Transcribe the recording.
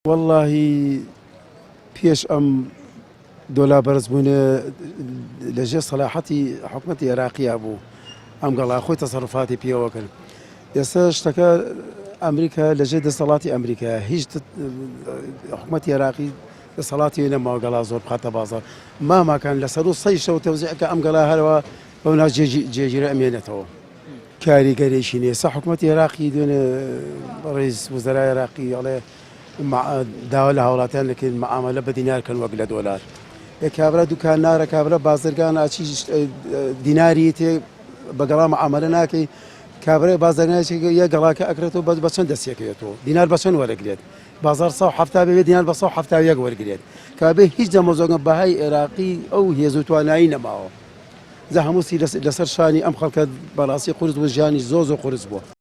والله پیش ام دولا برز بوونه لجه صلاحتی حکومت عراقی ابو ام قال خوی تصرفاتی پیو کن ئێستا شتەکە ئەمریکا لەژێ دەسەڵاتی ئەمریکا هیچ حکوومەتی عێراقی دەسەڵاتی نەماوە گەڵا زۆر بخاتە بازار ماماکان لەسەر و سەی شەو تەوزیعەکە ئەم گەڵا هەرەوە بەو ناو جێگیرە ئەمێنێتەوە کاریگەریشی نیە. ئێستا حکوومەتی عێراقی دوێنێ ڕئیس وزەرای عێراقی ئەڵێ داوا لە هاوڵاتیان دەکەین مەعامەلە بە دینار کەن وەک لە دۆلار. کابرا دوکان نارە کابرا بازرگان ئاچی دیناری تێ بەگەڵا مەعامەلە ناکەی کابرای بازرگانێکی یە گەڵاکە ئەکرێتەوە بە چەند دەستێکێتەوە دینار بە چەند وەرەگرێت بازار 170 بێت دینار بە 170 وەرگرێت کابێ هیچ دەمەزۆگە بەهای عێراقی ئەو هێز و توانایی نەماوە. زە هەمووسی لەسەر شانی ئەم خەڵکە بەڕاستی قورس بوو ژیانی زۆر قورس بووە.